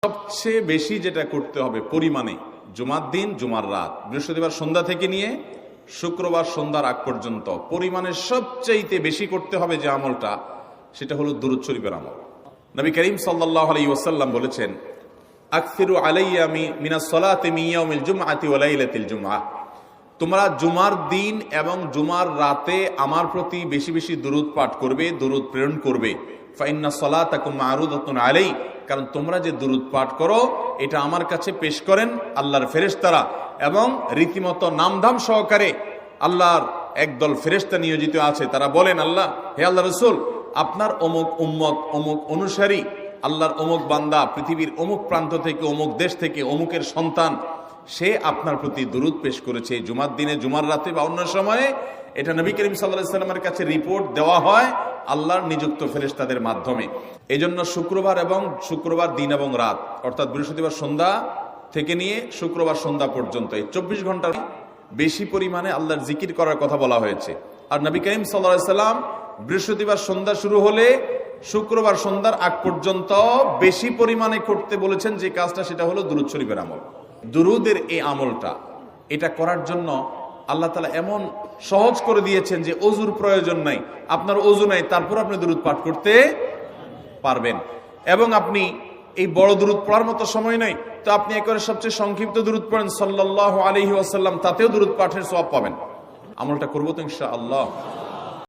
সবচেয়ে বেশি যেটা করতে হবে পরিমাণে, জুমার দিন, জুমার রাত, বৃহস্পতিবার সন্ধ্যা থেকে নিয়ে শুক্রবার সন্ধ্যার আগ পর্যন্ত পরিমাণে সবচাইতে বেশি করতে হবে যে আমলটা, সেটা হলো দুরূদ শরীফের আমল। নবী করিম সাল্লাল্লাহু আলাইহি ওয়াসাল্লাম বলেছেন, আকসিরু আলাইয়া মিনাস সালাতি মিন ইয়াউমিল জুমআতি ওয়া লাইলাতিল জুমআহ, তোমরা জুমার দিন এবং জুমার রাতে আমার প্রতি বেশি বেশি দুরূদ পাঠ করবে, দুরূদ প্রেরণ করবে। ফাইন্না সালাতাকুম মা'রুদাতুন আলাই, কারণ তোমরা যে দুরূদ পাঠ করো এটা আমার কাছে পেশ করেন আল্লাহর ফেরেশতারা, এবং রীতিমতো নামধাম সহকারে আল্লাহর একদল ফেরেশতা নিয়োজিত আছে। তারা বলেন, আল্লাহ, হে আল্লাহ রাসূল, আপনার অমুক উম্মত, অমুক অনুসারী, আল্লাহর অমুক বান্দা পৃথিবীর অমুক প্রান্ত থেকে, অমুক দেশ থেকে, অমুকের সন্তান, সে আপনার প্রতি দুরূদ পেশ করেছে জুমার দিনে, জুমার রাতে বা অন্য সময়ে। এটা নবী করিম সাল্লাল্লাহু আলাইহি ওয়াসাল্লামের কাছে রিপোর্ট দেওয়া হয় আল্লাহর নিযুক্ত ফেরেশতাদের মাধ্যমে। এই জন্য শুক্রবার এবং শুক্রবার দিন এবং রাত, অর্থাৎ বৃহস্পতিবার সন্ধ্যা থেকে নিয়ে শুক্রবার সন্ধ্যা পর্যন্ত এই 24 ঘন্টার বেশি পরিমাণে আল্লাহর জিকির করার কথা বলা হয়েছে। আর নবী করিম সাল্লাল্লাহু আলাইহি ওয়াসাল্লাম বৃহস্পতিবার সন্ধ্যা শুরু হলে শুক্রবার সন্ধ্যার আগ পর্যন্ত বেশি পরিমাণে করতে বলেছেন যে কাজটা, সেটা হলো দুরূদ শরীফের আমল। দুরূদের এই আমলটা, এটা করার জন্য আল্লাহ তাআলা এমন সহজ করে দিয়েছেন যে ওযুর প্রয়োজন নাই। আপনার ওযু নাই, তারপর আপনি দুরূদ পাঠ করতে পারবেন। এবং আপনি এই বড় দুরূদ পড়ার মতো সময় নাই, তো আপনি একেবারে সবচেয়ে সংক্ষিপ্ত দুরূদ পড়েন সাল্লাল্লাহু আলাইহি ওয়াসাল্লাম, তাতেও দুরূদ পাঠের সওয়াব পাবেন। আমলটা করবো তো ইনশাআল্লাহ।